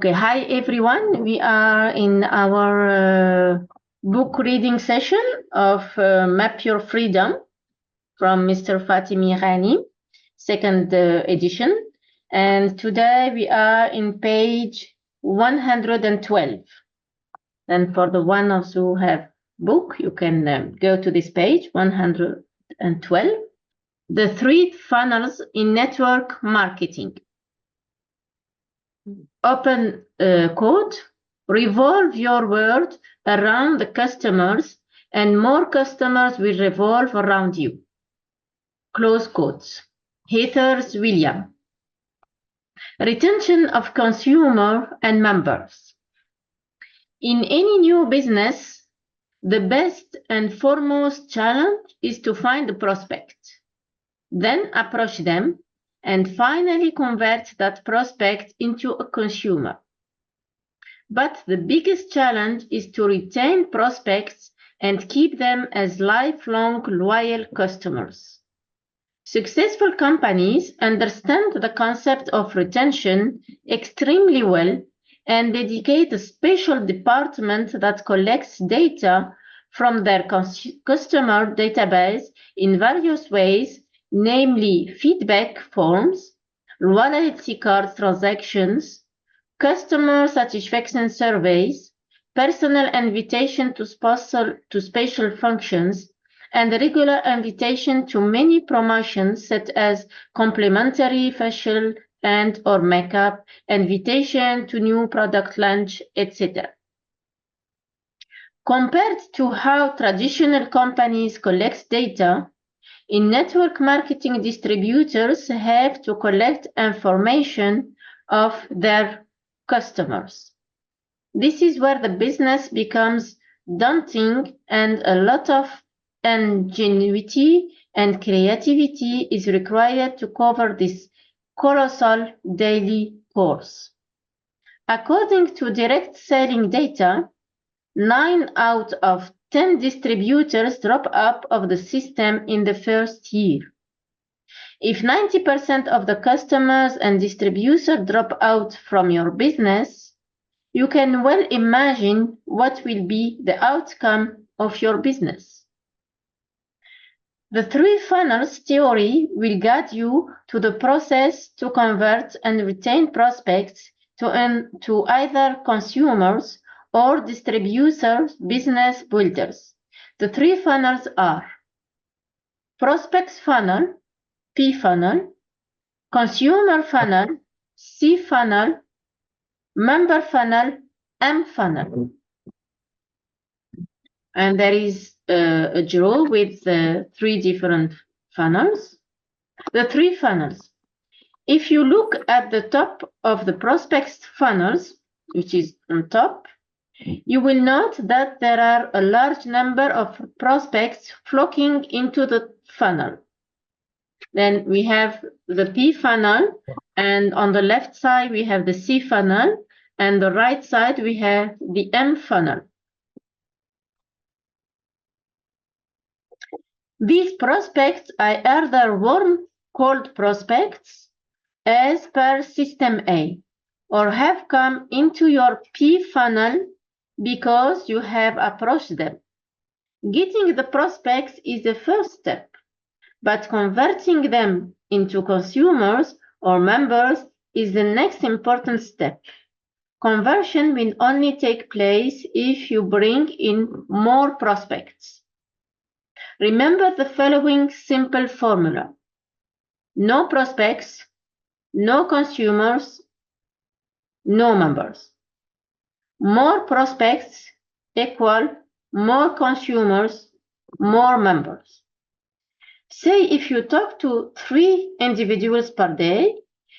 Okay, hi everyone. We are in our book reading session of Map Your Freedom from Mr. Fatemi Ghani, second edition. And today we are in page 112. And for the ones who have book, you can go to this page 112. The 3 funnels in network marketing. Open quote, revolve your world around the customers and more customers will revolve around you. Close quotes. Heathers William. Retention of consumer and members. In any new business, the best and foremost challenge is to find the prospect, then approach them, and finally convert that prospect into a consumer. But the biggest challenge is to retain prospects and keep them as lifelong loyal customers. Successful companies understand the concept of retention extremely well and dedicate a special department that collects data from their customer database in various ways, namely feedback forms, loyalty card transactions, customer satisfaction surveys, personal invitation to special functions, and regular invitation to many promotions such as complimentary facial and or makeup, invitation to new product launch, etc. Compared to how traditional companies collect data, in network marketing, distributors have to collect information of their customers. This is where the business becomes daunting and a lot of ingenuity and creativity is required to cover this colossal daily course. According to direct selling data, 9 out of 10 distributors drop out of the system in the first year. If 90% of the customers and distributors drop out from your business, you can well imagine what will be the outcome of your business. The 3 funnels theory will guide you to the process to convert and retain prospects to either consumers or distributors, business builders. The 3 funnels are prospects funnel, P funnel, consumer funnel, C funnel, member funnel, M funnel. And there is a draw with the 3 different funnels. The 3 funnels. If you look at the top of the prospects funnels, which is on top, you will note that there are a large number of prospects flocking into the funnel. Then we have the P funnel, and on the left side we have the C funnel, and the right side we have the M funnel. These prospects are either warm, cold prospects as per System A, or have come into your P funnel because you have approached them. Getting the prospects is the first step, but converting them into consumers or members is the next important step. Conversion will only take place if you bring in more prospects. Remember the following simple formula. No prospects, no consumers, no members. More prospects equal more consumers, more members. Say if you talk to 3 individuals per day,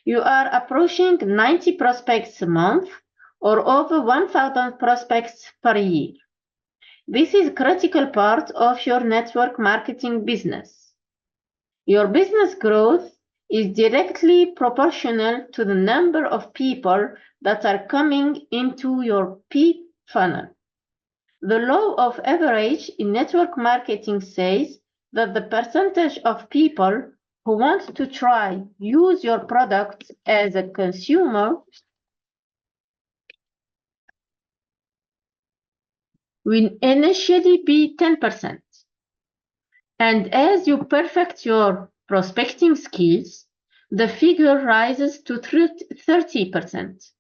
you are approaching 90 prospects a month or over 1,000 prospects per year. This is a critical part of your network marketing business. Your business growth is directly proportional to the number of people that are coming into your P funnel. The law of average in network marketing says that the percentage of people who want to use your product as a consumer will initially be 10%. And as you perfect your prospecting skills, the figure rises to 30%.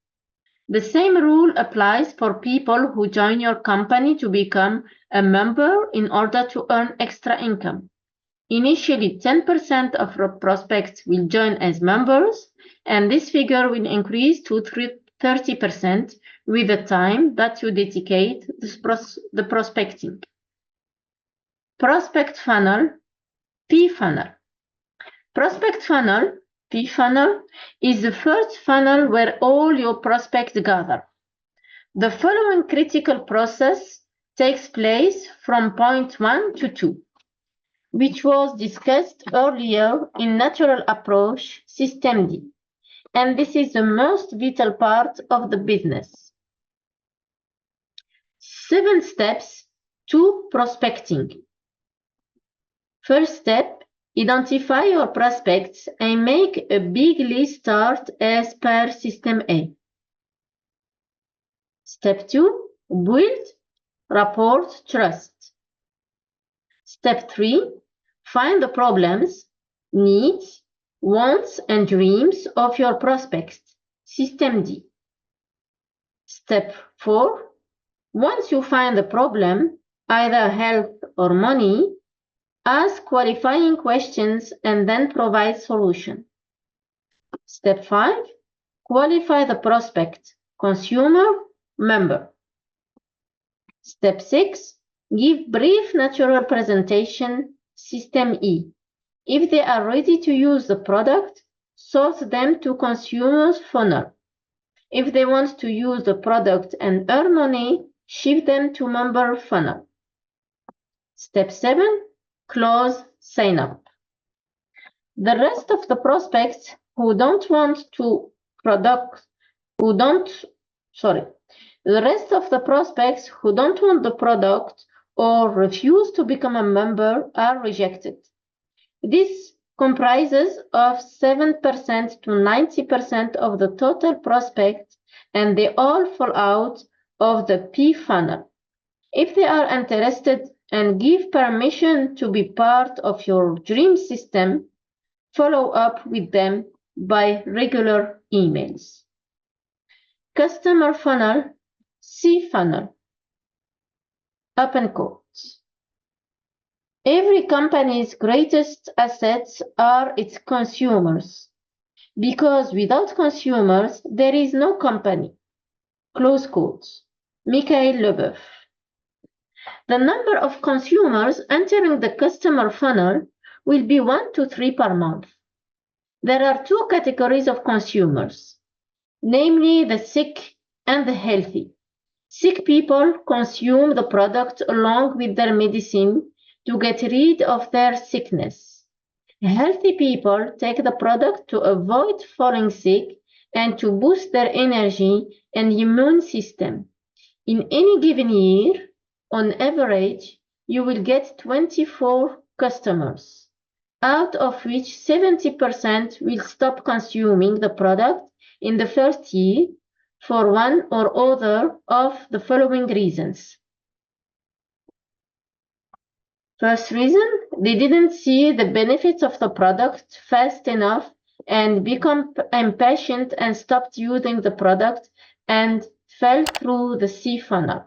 The same rule applies for people who join your company to become a member in order to earn extra income. Initially, 10% of prospects will join as members, and this figure will increase to 30% with the time that you dedicate the prospecting. Prospect funnel, P-funnel. Prospect funnel, P-funnel, is the first funnel where all your prospects gather. The following critical process takes place from point 1 to 2, which was discussed earlier in Natural Approach System D, and this is the most vital part of the business. 7 steps to prospecting. First step, identify your prospects and make a big list start as per System A. Step 2, build rapport trust. Step 3, find the problems, needs, wants, and dreams of your prospects, System D. Step 4, once you find the problem, either health or money, ask qualifying questions and then provide solution. Step 5, qualify the prospect, consumer, member. Step 6, give brief natural presentation, System E. If they are ready to use the product, sort them to consumer's funnel. If they want to use the product and earn money, shift them to member funnel. Step 7, close sign up. The rest of the prospects who don't want to the rest of the prospects who don't want the product or refuse to become a member are rejected. This comprises of 7% to 90% of the total prospects, and they all fall out of the P funnel. If they are interested and give permission to be part of your dream system, follow up with them by regular emails. Customer funnel, C funnel. Open quotes. Every company's greatest assets are its consumers, because without consumers, there is no company. Close quotes. Michael Leboeuf. The number of consumers entering the customer funnel will be 1 to 3 per month. There are 2 categories of consumers, namely the sick and the healthy. Sick people consume the product along with their medicine to get rid of their sickness. Healthy people take the product to avoid falling sick and to boost their energy and immune system. In any given year, on average, you will get 24 customers, out of which 70% will stop consuming the product in the first year for one or other of the following reasons. First reason, they didn't see the benefits of the product fast enough and become impatient and stopped using the product and fell through the C funnel.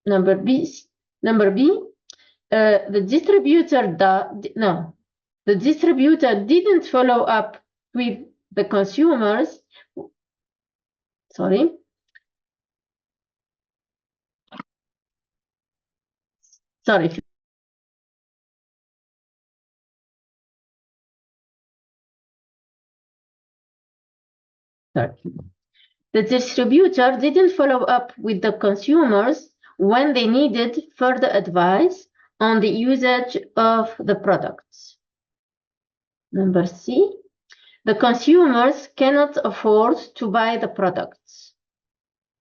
Number B, the distributor didn't follow up with the consumers. Sorry. The distributor didn't follow up with the consumers when they needed further advice on the usage of the products. Number C, the consumers cannot afford to buy the products.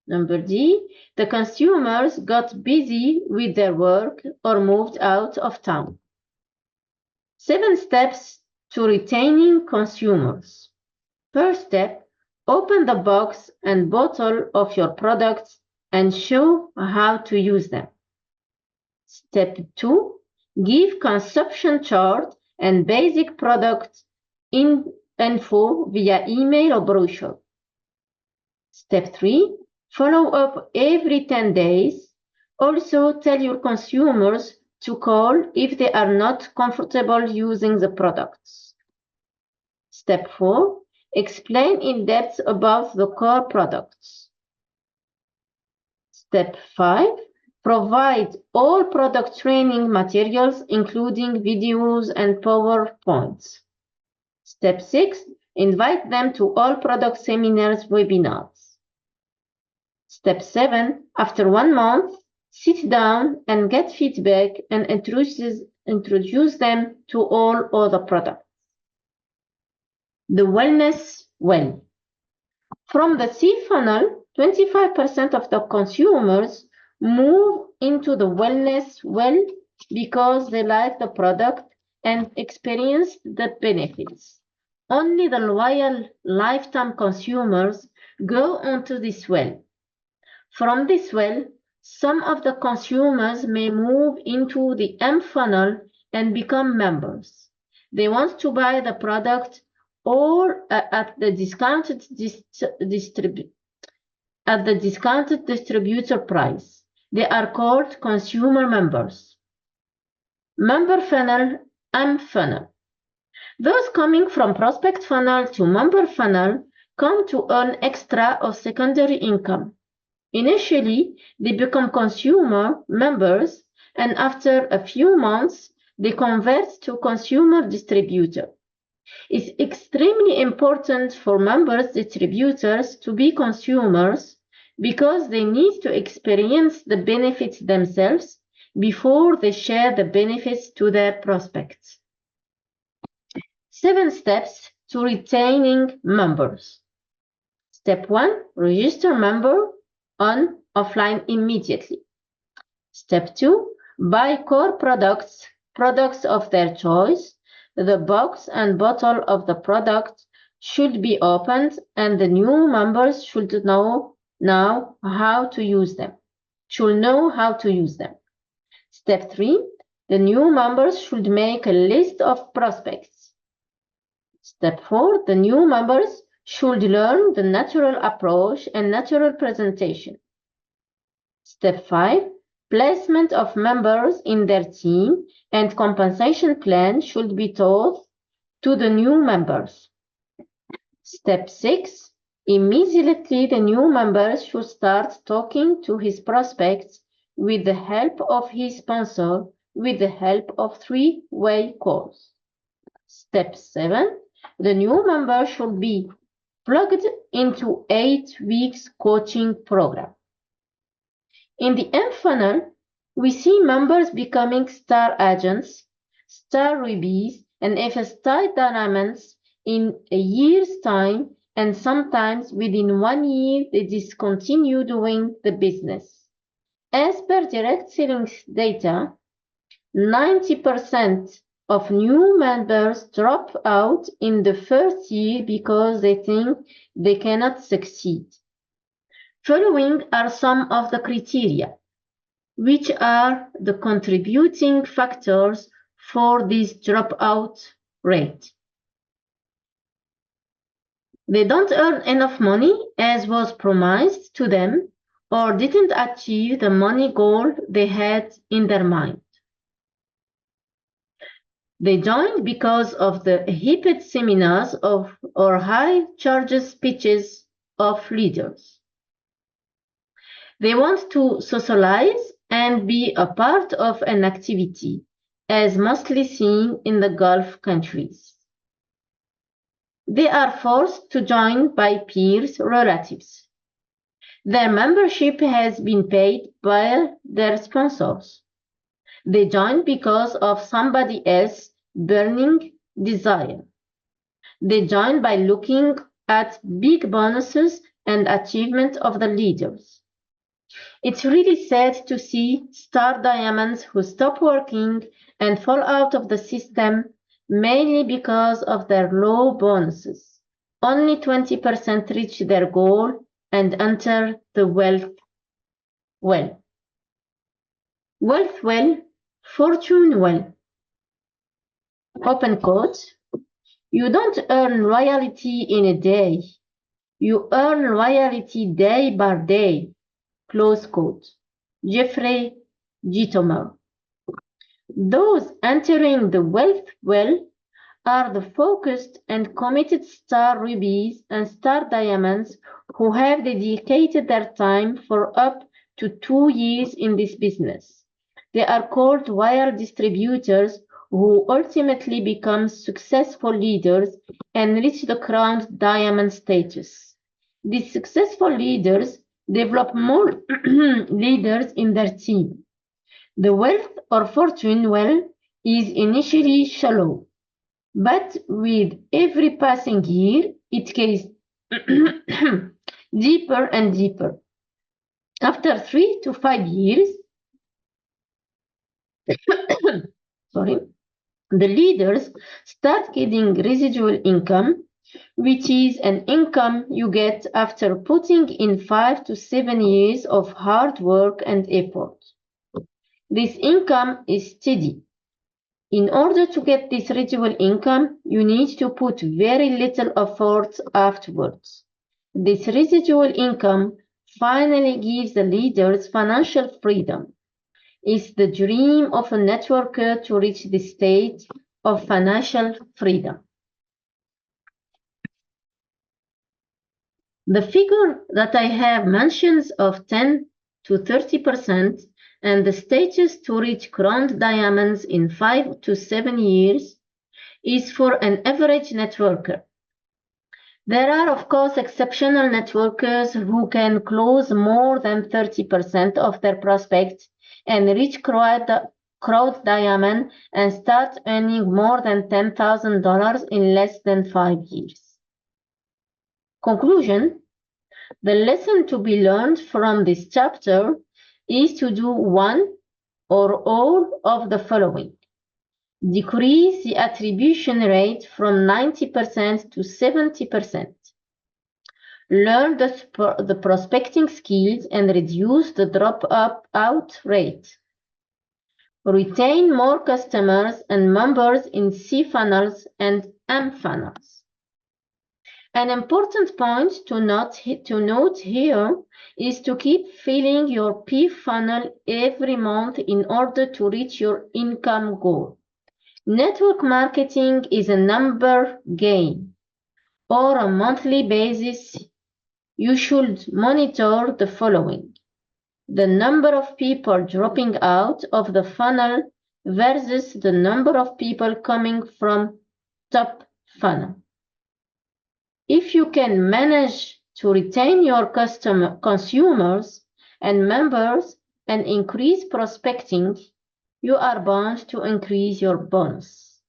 Number D, the consumers got busy with their work or moved out of town. 7 steps to retaining consumers. First step, open the box and bottle of your products and show how to use them. Step 2, give consumption chart and basic product info via email or brochure. Step 3, follow up every 10 days. Also tell your consumers to call if they are not comfortable using the products. Step 4, explain in depth about the core products. Step 5, provide all product training materials, including videos and PowerPoints. Step 6, invite them to all product seminars, webinars. Step 7, after 1 month, sit down and get feedback and introduce them to all other products. The wellness well. From the seed funnel, 25% of the consumers move into the wellness well because they like the product and experience the benefits. Only the loyal lifetime consumers go onto this well. From this well, some of the consumers may move into the M funnel and become members. They want to buy the product or at the discounted distributor price. They are called consumer members. Member funnel, M funnel. Those coming from prospect funnel to member funnel come to earn extra or secondary income. Initially, they become consumer members, and after a few months, they convert to consumer distributor. It's extremely important for members distributors to be consumers because they need to experience the benefits themselves before they share the benefits to their prospects. 7 steps to retaining members. Step 1, register member on offline immediately. Step 2, buy core products of their choice. The box and bottle of the product should be opened and the new members should know now how to use them. Step 3, the new members should make a list of prospects. Step 4, the new members should learn the natural approach and natural presentation. Step 5, placement of members in their team and compensation plan should be taught to the new members. Step 6, immediately the new members should start talking to his prospects with the help of his sponsor, with the help of 3-way calls. Step 7, the new member should be plugged into 8 weeks coaching program. In the M funnel, we see members becoming star agents, star rubies, and FSI diamonds in a year's time, and sometimes within 1 year they discontinue doing the business. As per direct selling data, 90% of new members drop out in the first year because they think they cannot succeed. Following are some of the criteria, which are the contributing factors for this dropout rate. They don't earn enough money as was promised to them, or didn't achieve the money goal they had in their mind. They joined because of the hyped seminars or high charges speeches of leaders. They want to socialize and be a part of an activity, as mostly seen in the Gulf countries. They are forced to join by peers, relatives. Their membership has been paid by their sponsors. They join because of somebody else's burning desire. They join by looking at big bonuses and achievement of the leaders. It's really sad to see star diamonds who stop working and fall out of the system mainly because of their low bonuses. Only 20% reach their goal and enter the wealth well. Wealth well, fortune well. Open quote. You don't earn royalty in a day. You earn royalty day by day. Close quote. Jeffrey Gitomer. Those entering the wealth well are the focused and committed star rubies and star diamonds who have dedicated their time for up to 2 years in this business. They are called wire distributors who ultimately become successful leaders and reach the crowned diamond status. These successful leaders develop more leaders in their team. The wealth or fortune well is initially shallow, but with every passing year, it gets deeper and deeper. After 3 to 5 years, the leaders start getting residual income, which is an income you get after putting in 5 to 7 years of hard work and effort. This income is steady. In order to get this residual income, you need to put very little effort afterwards. This residual income finally gives the leaders financial freedom. It's the dream of a networker to reach this state of financial freedom. The figure that I have mentions of 10 to 30% and the status to reach crowned diamonds in 5 to 7 years is for an average networker. There are, of course, exceptional networkers who can close more than 30% of their prospects and reach crowned diamond and start earning more than $10,000 in less than 5 years. Conclusion: the lesson to be learned from this chapter is to do one or all of the following. Decrease the attribution rate from 90% to 70%. Learn the prospecting skills and reduce the drop-out rate. Retain more customers and members in C funnels and M funnels. An important point to note here is to keep filling your P funnel every month in order to reach your income goal. Network marketing is a number game. On a monthly basis, you should monitor the following: the number of people dropping out of the funnel versus the number of people coming from top funnel. If you can manage to retain your consumers and members and increase prospecting, you are bound to increase your bonus.